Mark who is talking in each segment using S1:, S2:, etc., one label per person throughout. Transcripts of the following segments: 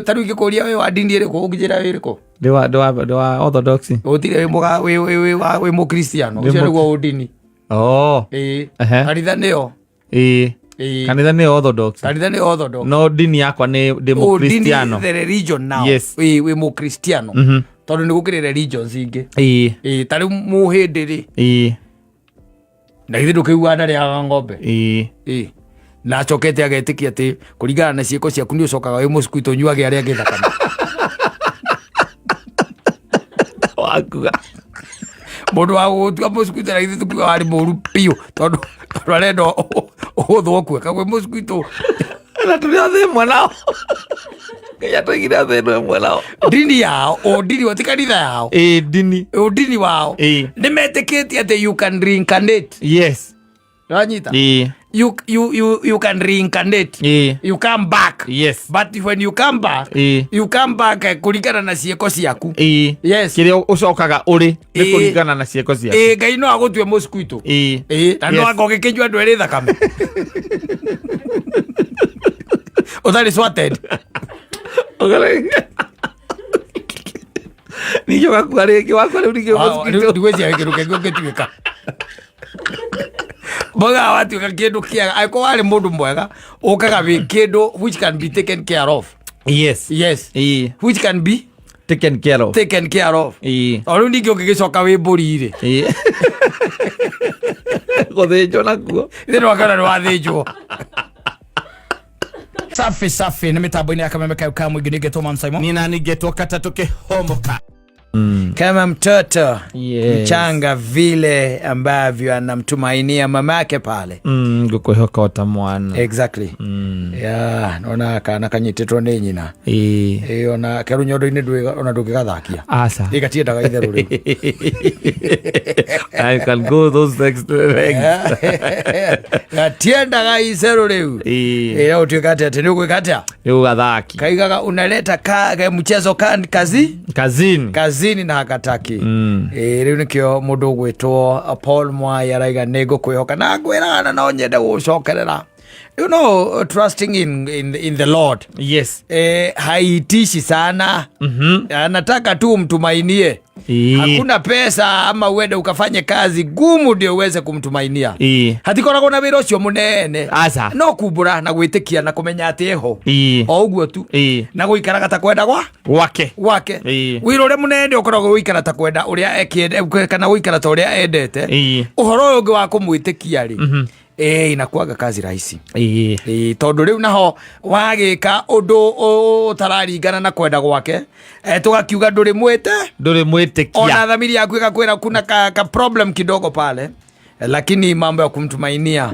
S1: taru ngikuria we wa dini iriko ungijira wiriko
S2: de wa orthodox
S1: utire muga we mu Cristiano ucio niguo udini kanitha nio
S2: kanitha ni orthodox no dini yakwa ni demo Cristiano
S1: the religion now
S2: yes
S1: we mu Cristiano tondu ni gukire religions ingi tari muhindiri na ithe ndukiugua ndari ya ng'ombe na chokete agetikia ati kuringana na ciiko ciaku ni ucokaga wi muskuito nyuage aria ngithakana
S2: wakuga
S1: mundu wa gutua muskuito na ithe tukiwa wari muru piu tondu arenda uthwo kweka gwe muskuito
S2: na tuliathe mwanao kaya tugira theno mwanao
S1: dini yao dini watikanitha yao
S2: dini
S1: dini wao ni metikiti ati you can reincarnate
S2: yes
S1: ranyita you can reincarnate you come back
S2: yes
S1: but when you come back kuringana na cieko ciaku yes
S2: kire ucokaga uri ni kuringana na cieko ciaku
S1: ngai no agutwe muskuito na no agogekenjwa ndwere thakame uthari swatted
S2: niyo gakwari wakwa uri ke muskuito
S1: ndiwezi agiruke ngituika boga watu kindu kia aiko wale mundu mwega ukaga wi kindu which can be taken care of
S2: yes
S1: which can be
S2: taken care of
S1: oru ningi ugigicoka wi mburi ri
S2: guthinjwo nakuo
S1: ithe no akana wathinjwo safi ni mitambo-ini ya Kameme Kauka mwingi ningetwo Man Simon
S2: nina ningetwo Kata Tukihomoka
S1: kama mtoto mchanga vile ambavyo anamtumainia mamake pale
S2: ngukuhoka ota mwana
S1: exactly nona kana kanyitetwo ni nyina ona keru nyondo-ini ona ndungigathakia
S2: asa
S1: igatiendaga itherũ riu
S2: I can go those next legs
S1: gatiendaga itherũ riu utuika ati ni ugwika
S2: ni ugathaki
S1: kaigaga unaleta mchezo kazini na hakataki riu nikio mundu gwitwo Paul Mwai araiga nego kwihoka na ngwirana no nyende gucokerera you know trusting in the Lord
S2: yes
S1: haitishi sana anataka tu mtumainie hakuna pesa ama uende ukafanye kazi gumu ndio uweze kumtumainia hatikoragwo na wira ucio munene
S2: asa
S1: no kumbura na gwitikia na kumenya ati eho o uguo tu na guikara ta kwenda
S2: wake
S1: wira ule munene ukoragwo guikara ta kwenda uria ekende kana guikara ta uria endete uhoro ungi wa kumwitikia ri inakuaga kazi rahisi tondu riu naho wagika undu utararingana na kwenda gwake tugakiuga nduri mwitikia ona dhamiri yaku igakwira kuna ka problem kidogo pale lakini mambo ya kumtumainia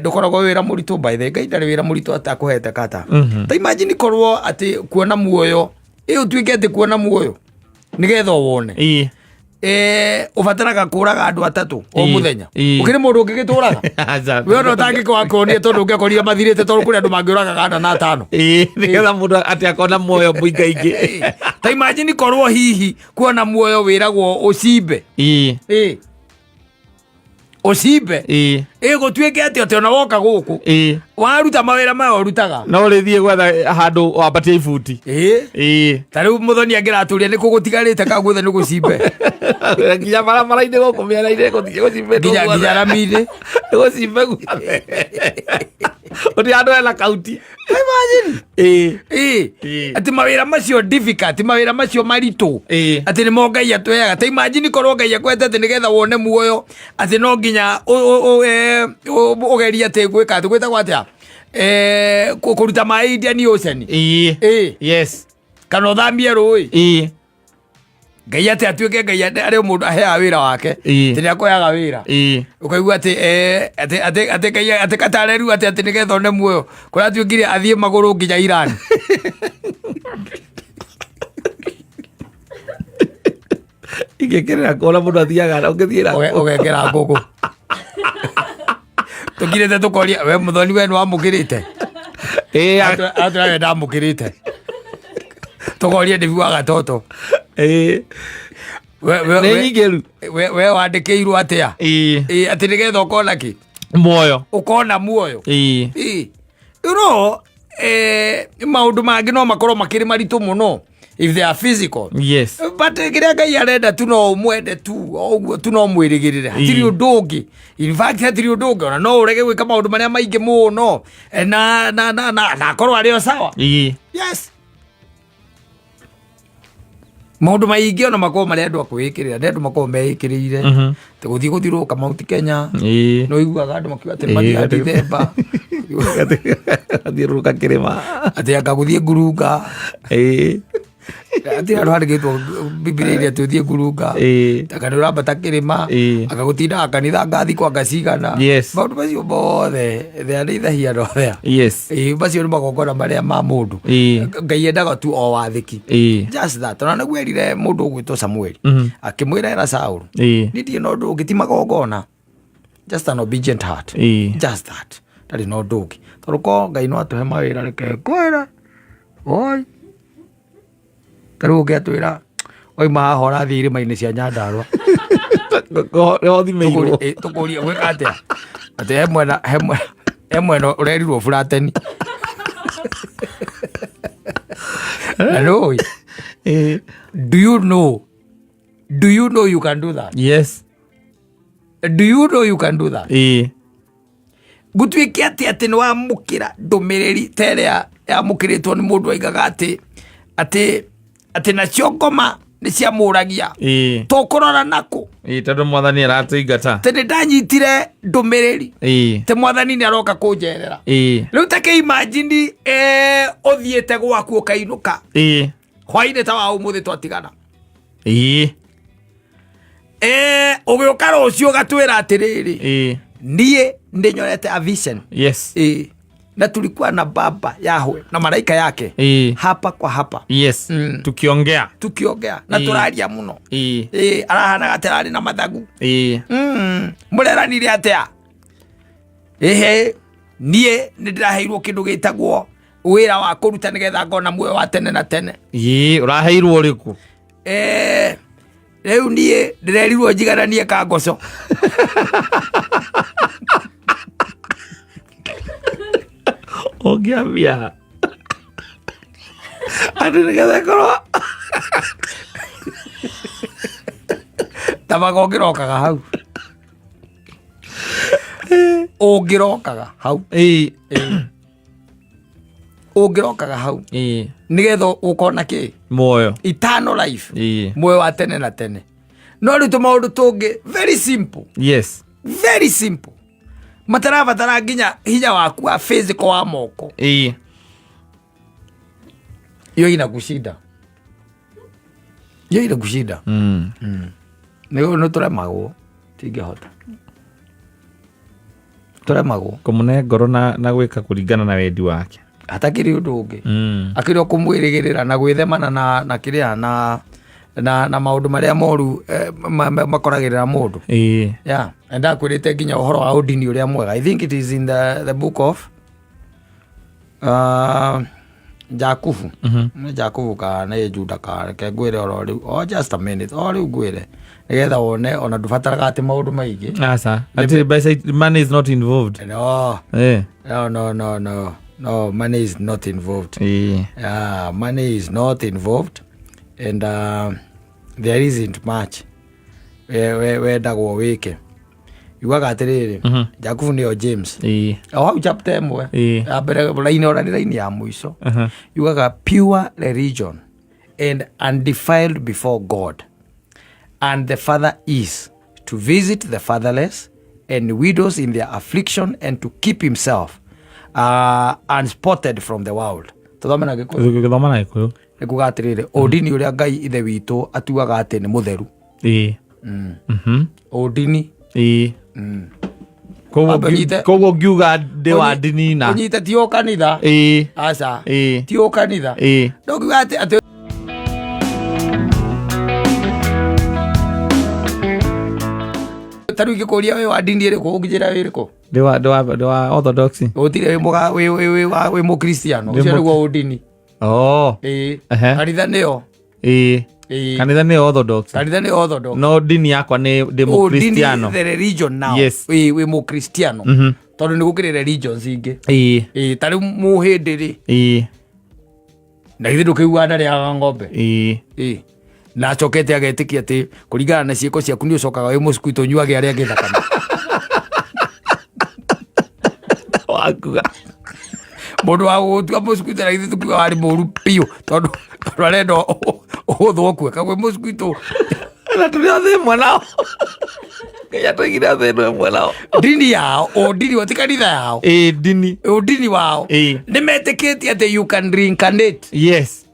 S1: ndukoragwo wira muritu by the ngai ndari wira muritu atakuhete Kata ta imagine korwo ati kuona muoyo utwike ati kuona muoyo nigetha wone ubataraga kuraga andu atatu o muthenya ukire mundu ungigituraga we no tangikwa konie tondu ungekoria mathirite tondu kuri andu mangiuraga ana na tano
S2: nigetha mundu ati akona muoyo muingaingi
S1: ta imagine korwo hihi kuona muoyo wiragwo ucimbe gutwike ati ona woka guku waruta mawira maya urutaga
S2: no rithie gwetha handu wabatie ibuti
S1: tariu muthoni angiraturia ni kugutigarite ka gwetha ni gucimbe
S2: nginya barabara-ini guku miena-ini gucimbe
S1: nginya rami-ini
S2: gucimbe uti andu ena kauti
S1: imagine ati mawira macio difficult mawira macio maritu ati ni mo Ngai atweaga ta imagine korwo Ngai akwete ati nigetha wone muoyo ati no nginya ugeria ati gwika ati gwita gwatia kuruta mai Indian Ocean
S2: yes
S1: kana uthamie rui Ngai ati atuike Ngai ari mundu ahea wira wake tini akoyaga wira ukaigua ati Ngai ati katareru ati nigetha one muoyo kuria atuikire athie maguru nginya Iran
S2: igekera kora mundu athiaga ungithiira
S1: ugekera ngugu tukirete tukoria we muthoni we nwamukirite atura ndamukirite tukoria ndivu wa gatoto we wandikirwo atia ati nigetha ukona ki
S2: muoyo
S1: ukona muoyo you know maundu mangi no makorwo makiri maritu muno if they are physical.
S2: Yes.
S1: But kiria Ngai arenda tu no mwende tu oguo tu no mwirigirire hatiri undu ungi. In fact hatiri undu ungi ona no urege gwika maundu maria maingi muno na korwo ario sawa. Yes. Maundu maingi ona makorwo maria andu akwikirira ndendu makorwo meikirire te guthii guthiruka Mount Kenya no iguaga andu makiuga ati mathi Dithemba
S2: athiruka kirima
S1: ati akaguthie ngurunga ati andu handikitwo Bibilia tuthie ngurunga takani urambata kirima akagutinda kanitha ngathi kwa ngacigana maundu macio mothe thearithagia no thea macio ni magongona maria ma mundu Ngai endaga tu o wathiki just that ona naguo erire mundu ugwitwo Samueli akimwira era Saulu nindie no ndu ungi ti magongona just an obedient heart just that ndari no ndu ungi tondu ko Ngai no atuhe mawira reke kwera oi taru ukiatwira oima haha ũrathiĩ irĩma-inĩ cia Nyandarua tukurie gwĩka atĩa atĩ he mwena ũrerirwo burateni and do you know you can do that?
S2: Yes.
S1: Do you know you can do that? Gũtuĩke atĩ nĩ wamũkĩra ndũmĩrĩri ta ĩrĩa yamũkĩrĩtwo nĩ mũndũ aigaga atĩ nacio ngoma nĩ ciamũragia tũkũrora nakũ
S2: tondũ mwathani aratũingata
S1: tĩ nĩ ndanyitire ndũmĩrĩri tĩ mwathani nĩ aroka kũnjerera rĩu take imagine ũthiĩte gwaku ũkainũka hwainĩ ta wa ũmũthĩ twatigana ũgĩũka rũciũ ũgatwĩra atĩrĩrĩ niĩ ndĩnyonete a vision.
S2: Yes.
S1: Na tulikuwa na Baba Yahweh na malaika yake hapa kwa hapa.
S2: Yes. Tukiongea
S1: na turaria muno arahana gaterari na mathagu mureranire atia nie ndiraheirwo kindu gitagwo wira wa kuruta nigetha ngona muoyo wa tene na tene.
S2: Uraheirwo uriku?
S1: Riu nie ndirerirwo njigaranie kangoco
S2: Ogiambia ati nigetha korwo
S1: tamaga ũngĩrokaga hau ũngĩrokaga hau nigetha ũkona kĩ
S2: muoyo
S1: eternal life muoyo wa tene na tene no rĩu tũmaũndũ tũngĩ very simple.
S2: Yes.
S1: Very simple matarabatara nginya hinya waku wa physical wa moko yo inakushinda nĩguo nĩ tũremagwo tingĩhota tũremagwo
S2: kũmũne ngoro na gwĩka kũringana na wendi wake
S1: hatakĩrĩ ũndũ ũngĩ akĩrĩ o kũmwĩrĩgĩrĩra na gwĩthemana na kĩrĩa na maũndũ marĩa moru makoragĩrĩra mũndũ ndakwĩrĩte nginya ũhoro wa ũndini ũrĩa mwega. I think it is in the book of Jakubu Jakubu kana Juda kana ke ngwĩre oro rĩu just a minute rĩu ngwĩre nigetha wone ona ndũbataraga atĩ maũndũ maingĩ
S2: ati money is not involved.
S1: No money is not involved. Money is not involved and there isn't much wendagwo wĩke yugaga atĩrĩrĩ Jakubu nĩyo James hau chapter ĩmwe ya mbere raini ya mũico yugaga pure religion and undefiled before God and the Father is to visit the fatherless and widows in their affliction and to keep himself unspotted from the world. Tũthomena Gĩkũyũ nĩkuga atĩrĩrĩ ũndini ũrĩa Ngai ithe witũ atuaga atĩ nĩ mũtheru ũndini
S2: koguo ngiuga ndĩ wa ndini na
S1: ũnyite ti o kanitha aca ti o kanitha ndokiuga atĩ taru ingĩkũria wĩ wa ndini ĩrĩkũ ũngĩnjĩra wĩ ĩrĩkũ?
S2: Ndĩ wa Orthodox.
S1: Ũtirĩ wĩ mũkristiano ũcio nĩguo ũndini. Kanitha nĩyo
S2: kanitha nĩ Orthodox. No dini yakwa nĩ ndĩ mũkristiano.
S1: The religion now wĩ mũkristiano tondu ni gukire religions ingi tari muhindi ri na ithe ndukiigua ndari ya ng'ombe na acokete agetikia ati kuringana na ciiko ciaku ni ucokaga wi mucukito nyuage aria angi thakame
S2: wakuga
S1: mundu wa gutua mucukito na ithe tukiuga wari muru piu tondu arenda uthwo kweka gwi mucukito
S2: na tuli athe mwanao kaya tugire athe no mwanao
S1: dini yao dini wa kanitha yao dini wao ni metikitie ati you can reincarnate.
S2: Yes,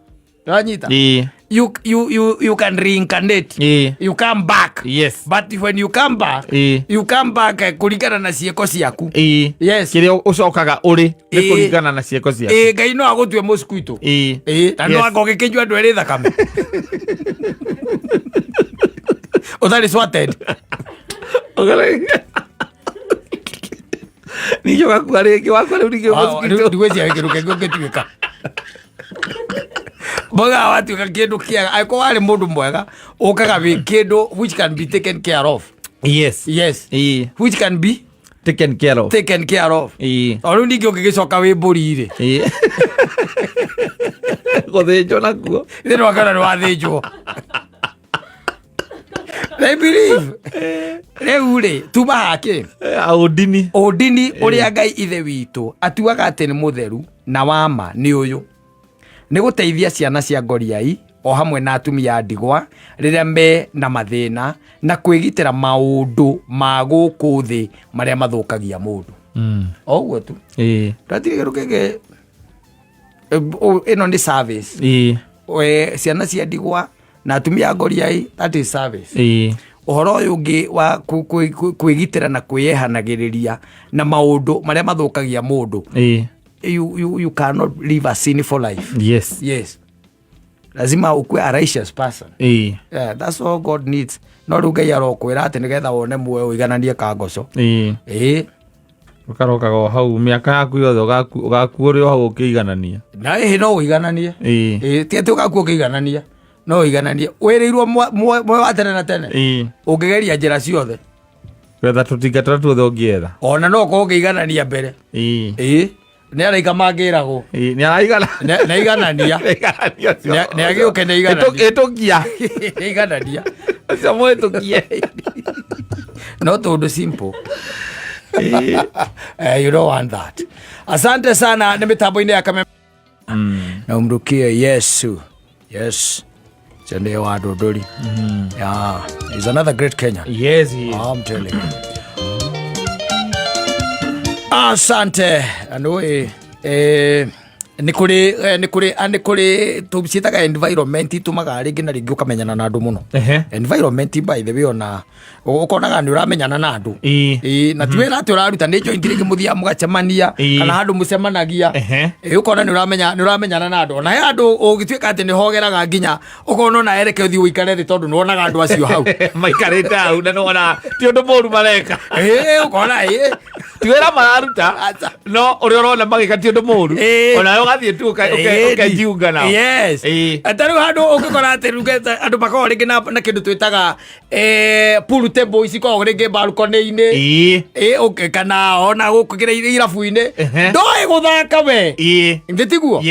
S1: ranyita you can reincarnate. You come back.
S2: Yes,
S1: but when you come back you come back kuringana na cieko ciaku. Yes,
S2: kire ucokaga uri ni kuringana na cieko ciaku.
S1: Ngai no agutue mucukito na no agogikinjwa andu eri thakame uthari swatted
S2: niyo gakua ringi wakwa riu ringi mucukito
S1: ndigwiciria kindu kingi ungituika boga watuika kindu kiega aiko wari mundu mwega ukaga wi kindu which can be taken care of.
S2: Yes,
S1: which can be
S2: taken care of.
S1: Riu ningi ungigicoka wi mburi ri
S2: guthinjwo nakuo
S1: ithe nwakana ni wathinjwo. I believe riu ri tuma hake udini uria Ngai ithe witu atuaga ati ni mutheru na wama ni uyu ni guteithia ciana cia ngoriai o hamwe na atumia a ndigwa riria me na mathina na kwigitira maundu ma guku thi maria mathukagia mundu oguo tu ratiri giru kenge ino ni service ciana cia ndigwa na atumia a ngoriai, that is service. Uhoro uyu ungi wa kwigitira na kwiyehanagiriria na maundu maria mathukagia mundu you cannot live a sinful life. Yes, lazima ukue a righteous person. That's all God needs. No riu Ngai arokwira ati nigetha wone muoyo uigananie kangoco
S2: ukarokaga hau miaka yaku yothe ugakuo ri hau ukiiganania
S1: na no uigananie ti ati ugakuo ukiiganania no uigananie wirirwo mwe wa tene na tene ungigeria njira ciothe
S2: wetha tutingata tuothe ungietha
S1: ona no ko ukiiganania mbere ni araika mangiragwo
S2: ni araigana
S1: na iganania ni agiuke ni iganania
S2: etukia
S1: iganania
S2: acio mwetukie
S1: no tondu simple. You don't want that. Asante sana ni mitambo-ini ya Kameme na umrukie Yesu. Yes, chende wa Dodori. Yeah, he's another great Kenyan.
S2: Yes, he is.
S1: I'm telling you. Asante anwe ni kuri tubicitaga environment itumaga ringi na ringi ukamenyana na andu muno. Environment by the way ona ukonaga ni uramenyana na andu na tiwira ati uraruta ni joint ringi muthia mugacemania kana handu mucemanagia ukona ni uramenyana na andu ona he andu ugituika ati ni hogeraga nginya ukona na ereke uthi uikare thi tondu nuonaga andu acio hau
S2: maikarite hau na nuona ti undu moru mareka
S1: ukona
S2: tiwira mararuta no uri urona magika ti undu moru ona ugathie tu ukajiunga nao.
S1: Yes, atari handu ukikora ati rugeta andu bakora ringi na kindu twitaga pool table iciko ringi balcony-ini kana ona gukugira irabu-ini ndoi guthaka we nditiguo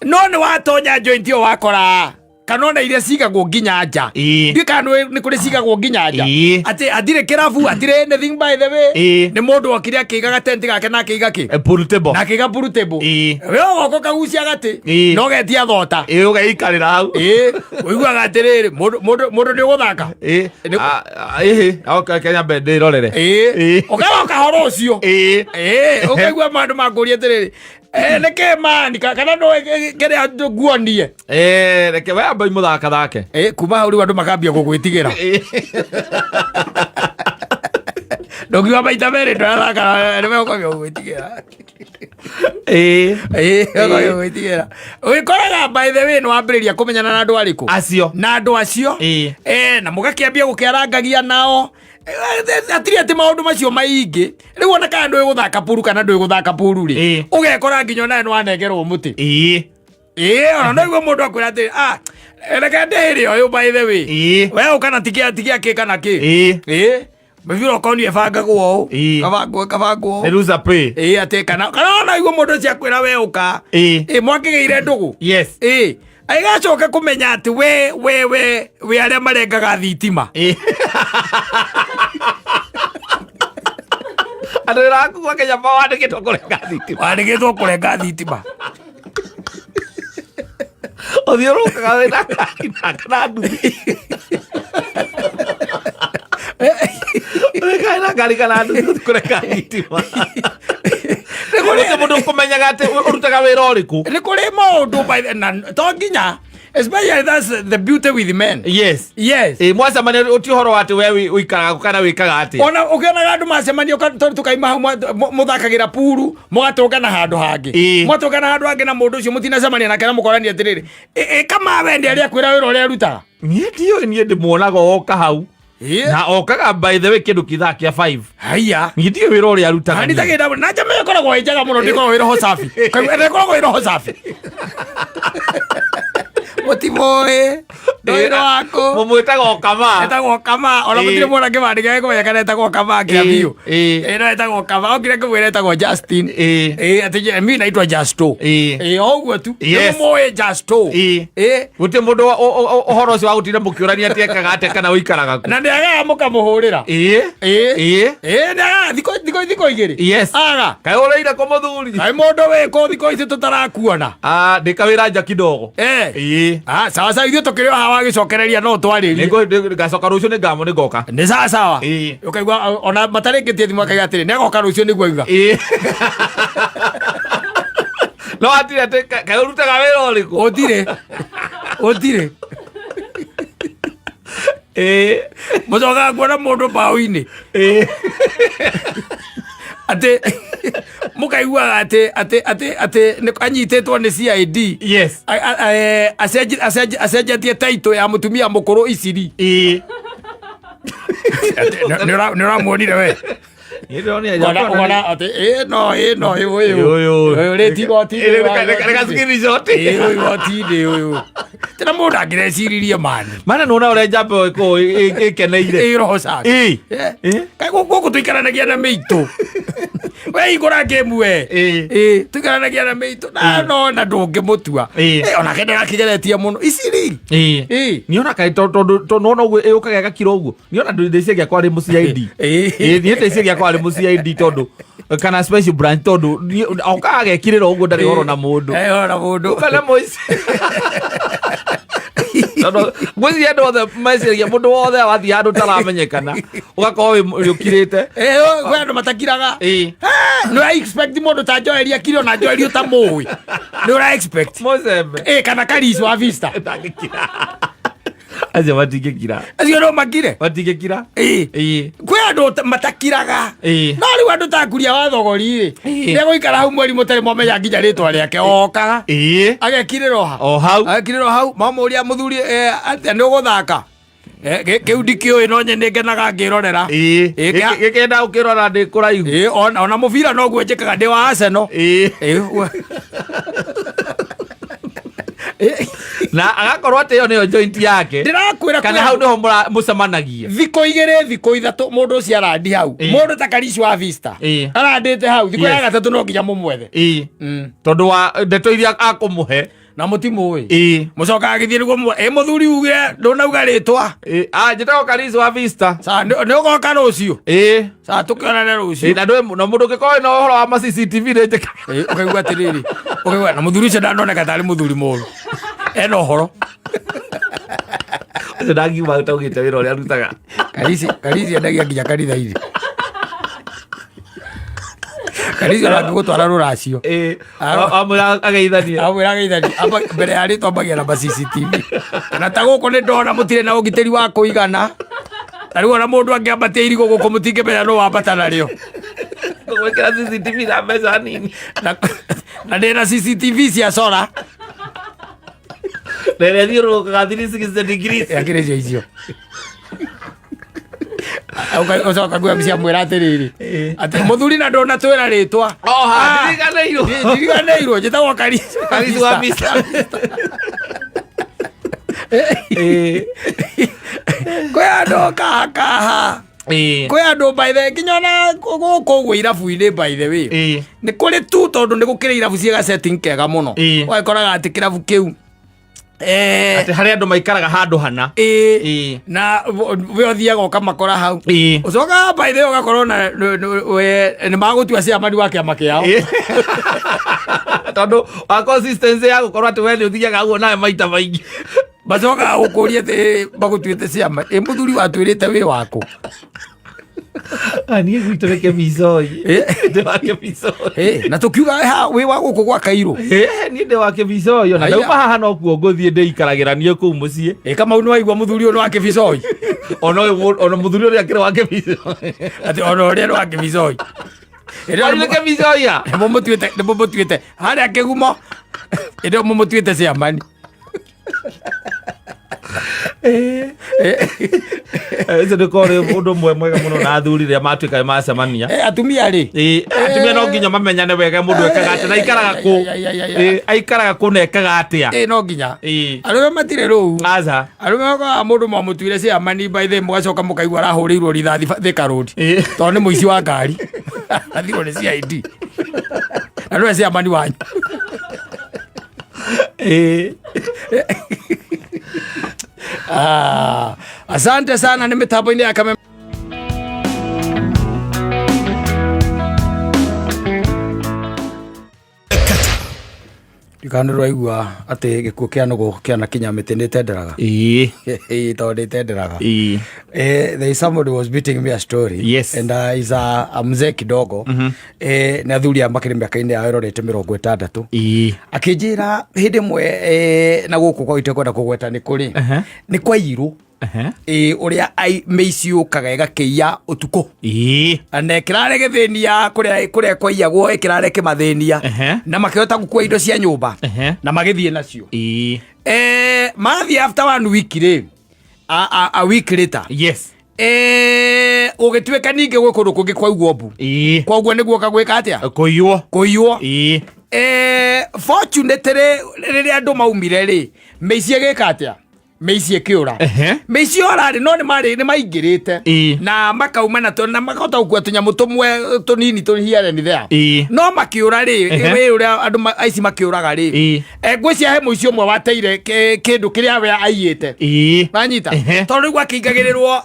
S1: no ni watonya joint yo wakora kanona iria cigagwo nginya nja ndikano ni kuri cigagwo nginya nja ati athire kirabu athire anything by the way ni mundu okire akigaga tent gake na akiga ki
S2: pool table
S1: na akiga pool table we ogoko kagucia gati no getia thota
S2: ugaikarira hau
S1: uiguaga atiriri mundu ni guthaka
S2: okay Kenya bende irorere
S1: ugaroka horo ucio ukaigua mandu makuria atiriri neke mani kana no kere nguonie
S2: reke we ambai muthaka thake
S1: kuma hau riu andu makambia gugwitigira ndogiwa maita meri ndarathaka niwe ukambia gugwitigira ukambia gugwitigira wikoraga by the way no wambiriria kumenyana na andu ariku
S2: acio
S1: na mugakiambia gukiarangagia nao atiri ati maundu macio maingi riu ona kana ndui guthaka puru kana ndui guthaka puru ri ugekora nginya nae no anegerwo muti ona ndoigua mundu akwira ati reke ndiri uyu by the way we ukana tikia ki kana ki Mabiro koni ebangagwo kabangwo
S2: Eruza pay
S1: ate kana na igwo mundu cia kwira we uka mwakigeire ndugu
S2: yes
S1: aigacoka kumenya ati we aria marengaga thitima
S2: andu irakuwa Kenya wandikitwo
S1: kurenga thitima
S2: othiurukaga wina kana nduthi kaina ngari kana nduthi kurenga thitima nä må ndå kå menyaga atä å rutaga wä ra å rä kå
S1: nä kå rä må ndå to nginya especially that's the beauty with men
S2: yes mwacemania å ti å horo atä we wä ikaraga kana wä kaga atä
S1: ona å kä onaga andå macemania tå kaima hau må thakagä ra puru må gatå ngana handå hangä mwatå ngana handå hangä na må ndå å cio må tinacemania nake na må korania atä rä rä kama wende arä a kwä ra wä ra å rä a rutaga
S2: niä ndiå niä ndä muonaga oka hau na okaga by the way kindu kithaa kia 5 haya ngitie wira uria arutaga
S1: ni tagenda na jama yakoragwo ijaga muno ndiko wira ho safi ndiko wira ho safi mutimoe ndoiro wako
S2: mumwitaga okama
S1: etagwo kama ona mutire mwana kibandi gake kumenya kana etagwo kama kia biu ino etagwo kama okire kumwira etagwo Justin ati mimi naitwa Justo ogwo tu moe Justo
S2: guti mundu uhoro ucio wa gutira mukiurania ati ekaga ate kana uikaraga
S1: na ndiaga mukamuhurira ndaga thiko igiri
S2: yes
S1: aga
S2: kai ureira ko muthuri
S1: kai mundu we ko thiko ici tutarakuona
S2: ndikawira nja kidogo
S1: sawa sawa ithuĩ tũkĩrĩ haha wagĩcokereria no twarĩrie
S2: ngacoka rũciũ nĩ ngamo nĩ ngoka
S1: nĩ sawa sawa ũkaigua ona matarĩkĩtie thimũ akaiga atĩrĩ nĩ agoka rũciũ nĩguo auga
S2: no atire atĩ kaĩ ũrutaga wĩra ũrĩkũ
S1: ũtirĩ mũcokaga kuona mũndũ mbaũ-inĩ ate mukaiguaga ate anyitĩtwo nĩ CID
S2: yes
S1: acenjetie taito ya mutumia mũkũrũ Iciri nĩ ũramuonire we ona ati no uyu reti goti-inĩ uyu tena mũndũ angĩreciririe mana
S2: nona ũrĩa njamba ĩkeneire
S1: roho safi kaĩ gũkũ tũikaranagia na mĩitũ we igũra ngĩmu we tũikaranagia na mĩitũ na ndũngĩmũtua onake ndagakĩgeretie mũno Iciri
S2: niona kaĩ tondũ nona ũguo ĩũkaga ĩgakira ũguo niona ndĩcia gĩakwa arĩ mũCID niĩ ndĩcia gĩakwa arĩ mũCID tondũ kana special branch tondũ okaga agekirĩra ũguo ndarĩ horo na mũndũ kana mũici mwezi andå othe meciria må ndå wothe wathiä handå taramenyekana ũgakorwo wĩ ũkirĩte
S1: kwĩ andũ matakiraga nĩ ũra expect mũndũ ta Joeli akire ona Joeli ũtamũĩ nĩ ũra expect kana Karis wa Vista
S2: acio matingĩkira
S1: acio no makire
S2: matingĩkira
S1: kwĩ andũ matakiraga no rĩu andũ ta Kuria wa Thogori nĩ egũikara hau mweri mũtarĩ mwamenya nginya rĩtwa rĩake okaga agekirĩrwo hau mamũria mũthuri nĩ ũgũthaka kiu ndikĩũĩ no nye nĩngenaga ngĩrorera
S2: gĩkenda ũkĩrora ndĩ kũraihu
S1: ona mũbira noguo njĩkaga ndĩ wa Arsenal
S2: na agakorwo atä ĩyo nĩyo joint yake
S1: ndĩrakwĩra
S2: kana hau nĩho mũcemanagia
S1: thikũ igĩrĩ thikũ ithatũ mũndũ ũcio arandi hau mũndũ ta Karis wa Vista arandĩte hau thikũ ya gatatũ no nginya mũmwethe
S2: tondũ wa ndeto iria akũmũhe
S1: na mũtimũĩ mũcokaga gĩthiĩ nĩguo mũthuri ugire ndũnauga rĩtwa
S2: njĩtagwo Karis wa Vista
S1: nĩ ũgoka rũciũ tũkĩonane rũciũ
S2: na mũndũ ũngĩkorwo na ũhoro wa CCTV nĩnjĩkaga
S1: ũkaigua atĩrĩrĩ na mũthuri ũcio ndanoneka tarĩ mũthuri mũru ena ũhoro
S2: ũcio ndangiuma ũtaugĩte wĩra ũrĩa arutaga
S1: Karis endagia nginya kanitha-inĩ Karis ona angĩgũtwara rũracio
S2: amwĩra ageithanie
S1: mbere ya rĩtwa ambagia na CCTV na ta gũkũ nĩ ndona mũtirĩ na ũgitĩri wa kũigana ta rĩu ona mũndũ angĩambatia irigũ gũkũ mũtingĩmenya nũ wambata narĩo
S2: gwĩkĩra CCTV na mbeca nini
S1: na ndĩ na CCTV cia cora
S2: na ĩrĩa thiũrũrũkaga 360 degrees
S1: yakĩrĩcio icio ũcoka guo mbica mwĩra atĩrĩrĩ atĩ mũthuri na ndona twĩra rĩtwa ndiriganĩirwo njĩtagwo Karis wa Vista kwĩ andũ kahakaha kwe andu by the kinyona koguo irabu-ini by the way ni kuri tu tondu ni gukire irabu ciega setting kega muno wakoraga ati kirabu kiu
S2: ati hari andu maikaraga handu hana
S1: na we othiaga ukamakora hau ucoka by the way ugakorwo na ni magutua ciamani wa kiama kiao
S2: tondu wa consistency ya gukorwo ati we ni uthiaga guo nawe maita maingi
S1: bacoka gukuria ati bagutuite ciama muthuri watwirite wi waku
S2: ani gwitå reke micoi ndä wake micoi
S1: na tå kiuga wä wa gå kå gwa kairå
S2: niä ndä wake micoi ona ndauma haha no kuo ngå thiä ndä ikaragä ranie kå u må ciä
S1: kamau nä waigua må thuri å nä wake micoi
S2: ona må thuri å rä a kä rä wake micoi
S1: atä ona å rä a nä wake micoi
S2: reke micoia
S1: nä må må tuä te harä a kä gumo ä ndä må må tuä te ciamani
S2: icio nä korä å ndå mwe mwega må no na athuri rä a matuä kaä macemania
S1: atumia rä
S2: atumia no nginya mamenyane wega må ndå ekaga atä na aikaraga kå aikaraga kå na ekaga atä a
S1: no nginya arå me matirä rå u
S2: aca
S1: arå me okaga må ndå mamå tuire ciamani baithä må gacoka må kaigua arahå rä irwo rithathi thika road tondå nä må ici wa ngari athirwo nä CID na nä we ciamani wanyu asante sana nä mä tambo-inä ya Kameme ndikandå rwaigua atä gä kuo kä anogo kä ana kinya mä tä nä tenderaga tondå nä tenderaga there is somebody was beating me a story and is a mzee kidogo nä athuri a makä rä mä aka-inä yao ärorete 60 akä njä ra hä ndä mwe na gå kå kwa ite kwenda kå gweta nä kå rä nä kwa irå å rä a mä ici å kaga ĩgakä iya å tukå na ä kä rare gä thä nia kå rä a kwaiyagwo ä kä rare kä mathä nia na makä hota gukua indo cia nyå mba na magä thiä nacio mathiä after 1 week rä a week later å gä tuä ka ningä gwä kå ndå kå ngä kwaiguo mbu koguo nä guoka gwä ka atä a kå iywo fortunately rä rä a andå maumire rä mä ici gä ka atä a mä ici kä å ra mä ici å rarä no nä maingä rä te na makauma na makahota gå kua tå nyamå tå mwe tå nini tå hiareni thea no makä å ra rä wä å rä a andå aici makä å raga rä ngwä cia he må ici å mwe wateire kä ndå kä rä a we aiyä te wanyita tondå rä u akä ingagä rä rwo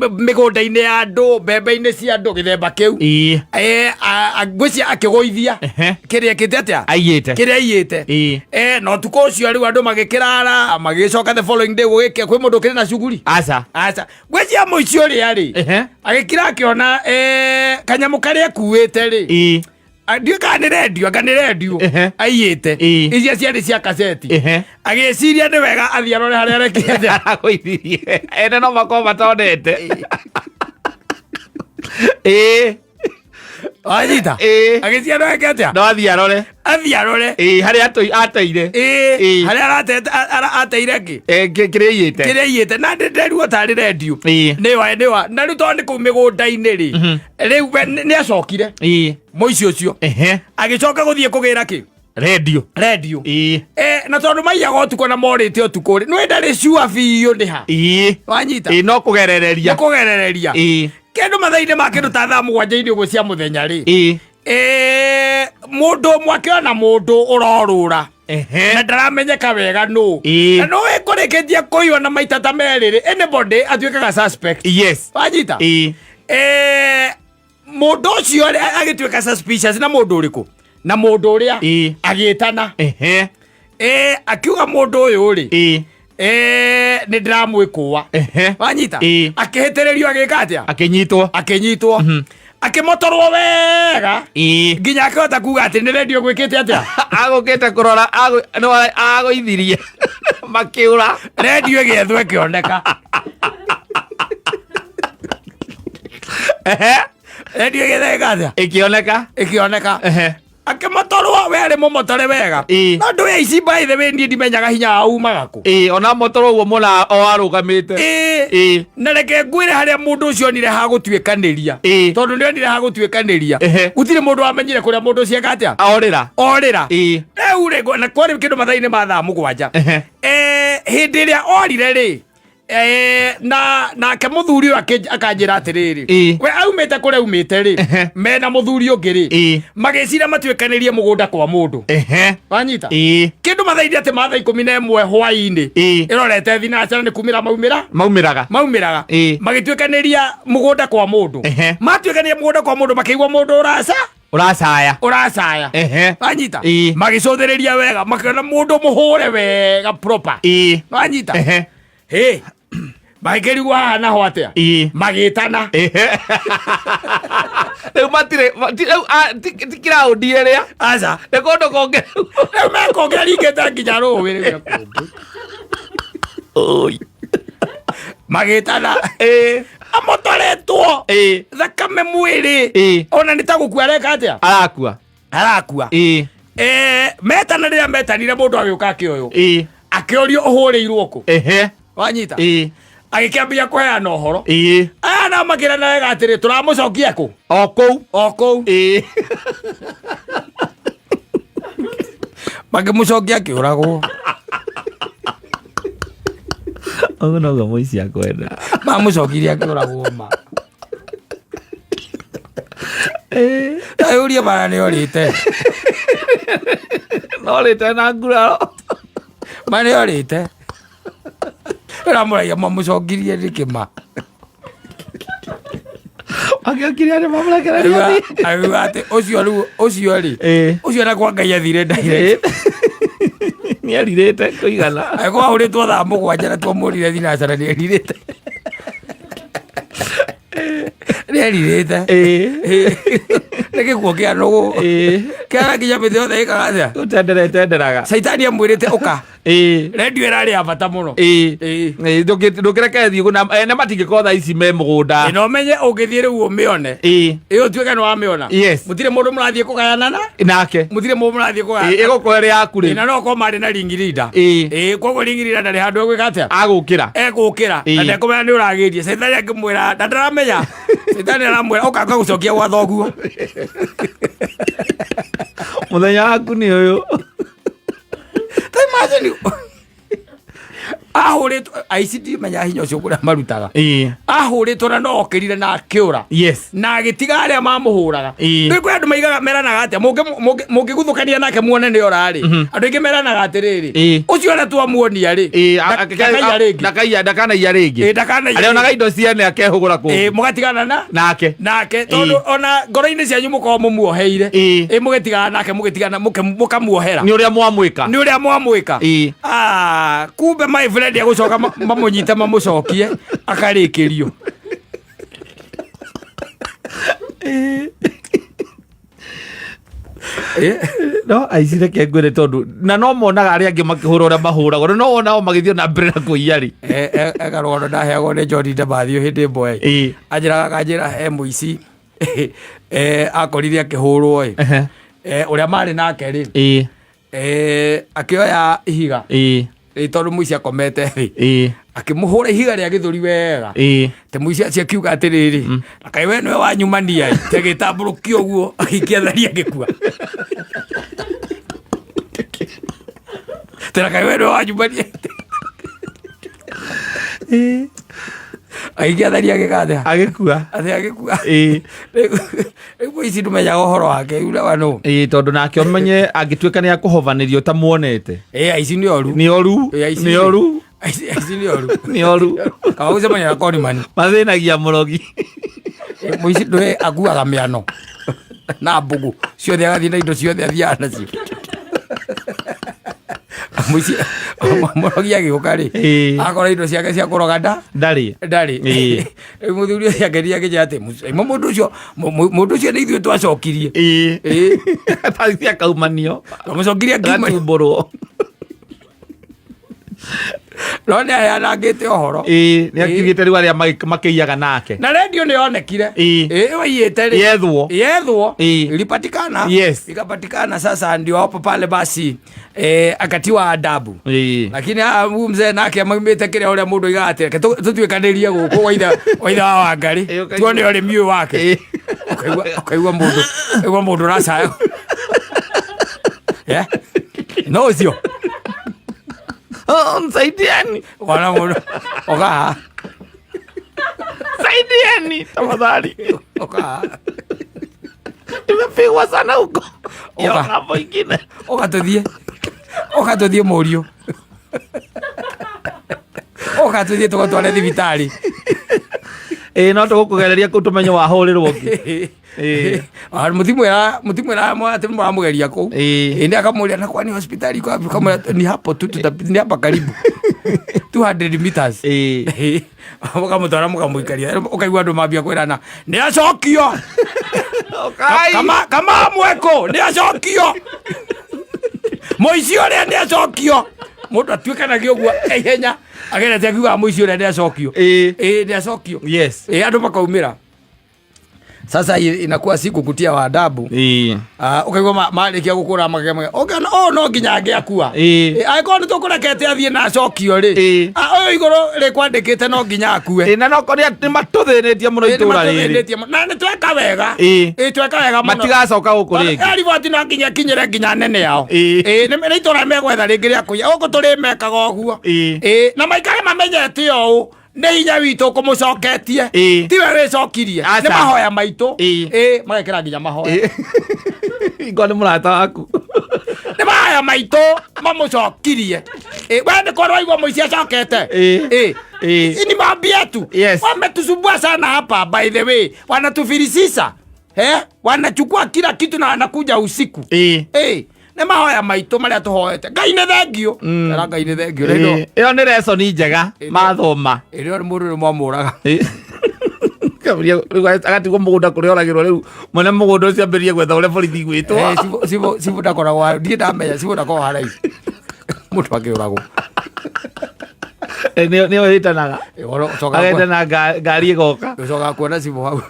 S1: mä gå nda-inä ya andå mbembe-inä cia andå gä themba kä u ngwä cia akä goithia kä rä akä te atä a kä rä a aiyä te no tukå å cio rä u andå magä kä rara magä coka the following ndä gå gä kä kwä må ndå kä rä na cuguri ngwä cia må ici å rä a rä agä kira akä ona kanyamå karä akuä te rä ndiå kana nä rendio anga nä rendio aiyä te icia ciarä cia kaseti agä ciria nä wega athiä arore harä a rekete
S2: ene no makorwo matondete
S1: wanyita agä cia reke atä a
S2: no athiä arore harä a ateire
S1: harä a ateire ngä
S2: kä rä aiyä te
S1: kä rä aiyä te na nderuo tarä rendio nä wa na rä u tondå nä kå u mä gå nda-inä rä rä u nä acokire må ici å cio agä coka gå thiä kå gä ra kä rendio na tondå maiyaga å tukå na morä te å tukå rä nä ndarä cua biå nä ha wanyita
S2: no kå gerereria
S1: kä ndå mathainä ma kä ndå ta thaa må gwanja-inä å guo cia må thenya rä må ndå mwe akä ona må ndå å rorå ra na ndaramenyeka wega no na no ä kå rä kä tie kå iwa na maita ta merä rä anybody atuä kaga wanyita må ndå å cio agä tuä ka suspicious na må ndå å rä kå na må ndå å rä a agä tana akiuga må ndå å yå rä nä ndä ramwä kå wa wanyita akä hä tä rä rio agä ka atä a akä nyitwo akä motorwo wega nginya akä hota kuga atä nä rendio gwä kä te atä a
S2: agå kä te kå rora agå ithirie makä å ra
S1: rendio ä gä ethwo ä kä oneka rendio ä gä theka atä a ä kä oneka akä motorwo werä må motore wega no ndå ya ici mbaithe wä niä ndimenyaga hinya aumaga kå
S2: ona motorwo guo må na o arå gamä te
S1: na reke ngwä re harä a må ndå å cio onire ha gå tuä kanä ria tondå nä onire ha gå tuä kanä ria gutirä må ndå wamenyire kå rä a må ndå å cieka atä a orä ra rä u na kwarä kä ndå mathainä ma thaa må gwanja hä ndä ä rä a orire rä nake muthuri uyu akanjira atiriri we aumite kuria aumite ri mena muthuri ungi ri magicira matuikanirie mugunda kwa mundu wanyita kindu mathaithia ati mathaa 11 hwaini irorete thinacara ni kumira maumiraga magituikaniria mugunda kwa mundu matuikaniria mugunda kwa mundu makiigwa mundu uracaya wanyita magicuthiriria wega makana mundu muhure wega proper wanyita magikirigwa haha naho atia magitana
S2: riu matire tikiraundi iria
S1: aca
S2: ni kundu konge
S1: riu mekongera ringite nginya ruwi riu magitana amotoretwo thakame mwiri ona nitagukua areka atia arakua metana riria metanire mundu agiuka akioyo akiorio uhuriirwo ku wanyita agikiambia kuheana uhoro ana makirana wega atiri turamucokia ku
S2: o kou
S1: magimucokia akiuragwo
S2: oguo noguo muici akwenda
S1: mamucokirie akiuragwo ma ayuria bana ni orite
S2: na nguraro
S1: mane orite ramuraia mamucokirie rikima
S2: agiokiria ni mamurekereria
S1: ayu ati ucio na kwa Ngai athire direct
S2: ni aririte kuigana
S1: agwa uritwo thaa mugwanja na twamurire thinacara ni aririte nikikuo kia nugu kia nginya mithi yothe ikaga atia
S2: tenderaga
S1: caitani amwirite uka redio irari ya bata muno
S2: ndukireke thiu na matingiko thaa ici me mugunda
S1: no menye ungithie riu umione iyo tuike no amiona mutire mundu murathie kugayanana
S2: nake
S1: mutire mundu murathie kugayana
S2: igukwere yaku ri
S1: na no ko mari na ringirida koguo ringirida ndari handu egwika atia egukira na ndekumenya ni uragirie caitani akimwira ndaramenya caitani aramwira uka gucokia gwa thoguo
S2: muthenya waku ni uyu
S1: imagine ahuritwo aici ndimenya hinya ucio kuria marutaga ahuritwo na no okirire na akiura na agitiga aria mamuhuraga riu kwi andu maigaga meranaga atia mungiguthukania nake muone ni orari andu aingi meranaga atiriri ucio aria twamuonia ri
S2: ndakanaia ringi arionaga indo ciene akehugura ku
S1: mugatigana nake tondu ona ngoro-ini cianyu mukorwo mumuoheire mugitigana nake mukamuohera
S2: ni uria
S1: mwamwika kumbe my friend agucoka mamunyite mamucokie akarikirio
S2: no aicire kengwire tondu na no monaga aria angi makihura uria mahuragwo no wona magithio na mbere na kuiya ri
S1: egarono ndaheagwo ni John Ndamathio hindi mboe anjiraga kanjira muici akorire akihurwo uria mari nake ri akioya ihiga tondu muici akomete thi akimuhura ihiga ria githuri wega te muici acio akiuga atiriri akai we niwe wanyumania te gitamburukio uguo agikia tharia gikua te akai we niwe wanyumania agikia tharia gikatha
S2: agikua
S1: muici ndumenyaga uhoro wake ura wano
S2: tondu nake umenye angituika ni akuhovanirio ta muonete
S1: aici ni oru
S2: ni oru
S1: kauze manya koni mani
S2: mathinagia murogi
S1: muici ndwe akuaga miano na mbugu ciothe agathie na indo ciothe athiaga nacio muici murogi agiuka ri akora indo ciake cia kuroga ndari muthuri ucio akeria akija ati mundu ucio ni ithuĩ twacokirie
S2: tathi akaumanio
S1: twamucokirie
S2: akiumburwo
S1: no nä aheanangä ohoro
S2: nä akigä riu arä makĩiaga nake
S1: na redio nä yonekire waiyä te yethwo ilipatikana ikapatikana. Sasa ndio hapo pale basi akatiwa adabu, lakini huyu mzee nake amaimite kile ule mundu igate tutwikanirie guku waitha wa Wangari tuone ule mio wake akaigwa mundu rasa no sio
S2: Saidieni.
S1: Wana mundu. Oka.
S2: Saidieni. Tafadhali.
S1: Oka.
S2: Nimepigwa sana huko. Yo hapo ingine.
S1: Oka tuthie Murio. Oka tuthie tugotware thibitari.
S2: No tugukugereria ku tumenyo wa horirwo ki.
S1: mutimwira ati muramugeria ku ni akamuria na kwani hospitali kwa kama ni hapo tu ni hapa karibu 200 meters mukamutwara mukamuikaria ukaigua andu mambia kwirana ni acokio kama mweko ni acokio muici uria ni acokio mundu atuikanagia uguo ihenya agerete akiuga muici uria ni acokio ni acokio
S2: yes
S1: andu makaumira. Sasa inakuwa siku kutia wa adabu. Ukaigua marikia gukura magema. Okay, no nginya ngiakua. Aiko ni tukurekete athie na acokio ri. Oyo iguru ri kwandikite no nginya akue.
S2: Na no kori ati matuthinetie muno itura ri.
S1: Na ni tweka wega. Tweka wega muno.
S2: Matigacoka guku ringi.
S1: Riboti no nginya kinyire nginya nene yao. Ni itura megwetha ringi ria kuya. Ugu turi mekaga uguo. Na maikare mamenyete o. Nĩ hinya witũ kũmũcoketie tiwe wĩcokirie nĩ mahoya maitũ magekĩra nginya mahoya
S2: ingo nĩ mũrata waku
S1: nĩ mahoya maitũ mamũcokirie we nĩ korwo igua mũici acokete ni mambi yetu wametusumbua sana hapa by the way wanatufilisisa wanachukua kila kitu na wanakuja usiku nĩ mahoya maitũ marĩa tũhoete Ngai nĩ thengio Ngai nĩ thengio
S2: ĩyo nĩ lesoni njega mathoma
S1: ĩrĩa mũndũ nĩ mwamũraga
S2: agatigwo mũgũnda kũrĩa oragĩrwo rĩu mwene mũgũnda ũcio ambĩrĩrie gwetha ũrĩa borithi gwĩtwo
S1: Cibu ndakoragwo ndiĩ ndamenya Cibu ndakoragwo haraihu mũndũ akĩũragwo
S2: nĩyo ĩtanaga agetana ngari ĩgoka
S1: ũcokaga kuona Cibu hau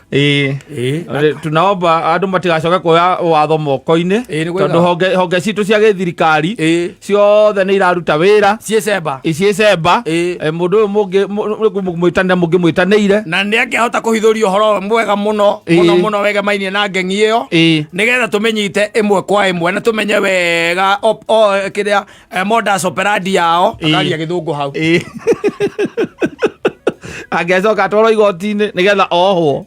S2: tunaomba andũ matigacoke kuoya watho moko-inĩ tondũ honge citũ cia gĩthirikari ciothe nĩ iraruta wĩra ciĩcemba mũndũ ũyũ mũngĩmwĩtanĩra mũngĩmwĩtanĩire na
S1: nĩ akĩhota kũhithũria ũhoro mwega mũno mũno wegemainie na ngeng'i ĩyo nĩgetha tũmenyite ĩmwe kwa ĩmwe na tũmenye wega kĩrĩa modus operandi yao akaria gĩthũngũ hau
S2: angecoka atwarwo igoti-inĩ nĩgetha ohwo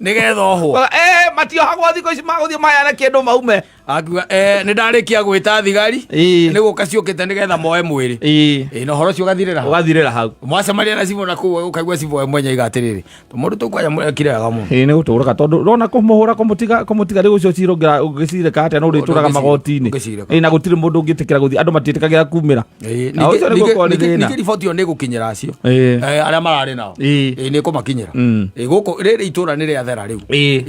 S2: matiohagwo thikũ ici magũthiĩ mayane kĩndũ maume
S1: akiuga nĩ ndarĩkia gwĩta thigari nĩ gũka ciũkĩte nĩgetha moe mwĩrĩ na ũhoro ũcio
S2: ũgathirĩra hau
S1: mwacemania na Cibu na kũu ũkaigua Cibu we mwenye iga atĩrĩrĩ mũndũ tũkwaja mũrekire wega mũno
S2: nĩ gũtũrĩka tondũ rona kũmũhũra kũmũtiga rĩu ũcio cira ũngĩcirĩka atĩa no ũrĩtũraga magoti-inĩ na gũtirĩ mũndũ ũngĩtĩkĩra gũthiĩ andũ matiĩtĩkagĩra kumĩra
S1: ningĩ riboti ĩyo nĩ ĩgũkinyĩra acio arĩa mararĩ nao nĩ ĩkũmakinyĩra gũkũ rĩrĩ itũra nĩ rĩathera rĩu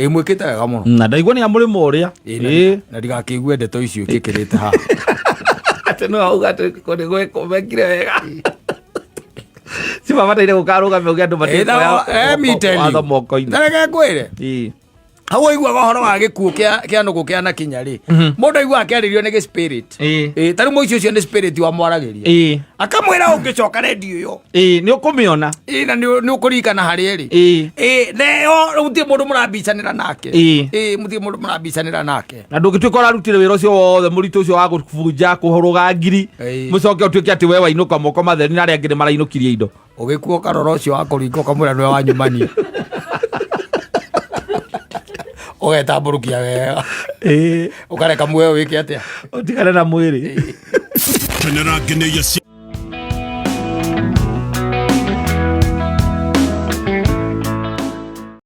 S1: mwĩkĩte wega mũno
S2: na ndaigua nĩ amũrĩmo ũrĩa
S1: na ndigakĩigue ndeto icio ikĩkĩrĩte haha
S2: atĩ no auga atĩ mekire wega cibabataire gũkarũgamia ũgĩ andũ matiĩwatho moko-inĩ
S1: nareke ngwĩre hau aiguaga ũhoro wa gĩkuũ kĩa nũgũ kĩa nakinya rĩ mũndũ aiguaga akĩarĩrio nĩ gĩ-spirit tarĩu mũici ũcio nĩ spirit wamwaragĩria akamwĩra ũngĩcoka redio ĩyo
S2: nĩ ũkũmĩona
S1: na nĩ ũkũririkana harĩa ĩrĩ neyo gũtirĩ mũndũ mũrambicanĩra nake mũtirĩ mũndũ mũrambicanĩra nake
S2: na ndũngĩtuĩka ũrarutire wĩra ũcio wothe mũritũ ũcio wa gũbunja kũhũrũga ngiri mũcoke ũtuĩke atĩ we wainũka moko matheri na arĩa angĩ nĩ marainũkirie indo
S1: ũgĩkuo karora ũcio wa kũringa ũkamwĩra nĩwe wanyumania ũgetambũrũkia wega ũkareka muoyo wĩke atĩa
S2: ũtigane na mwĩrĩ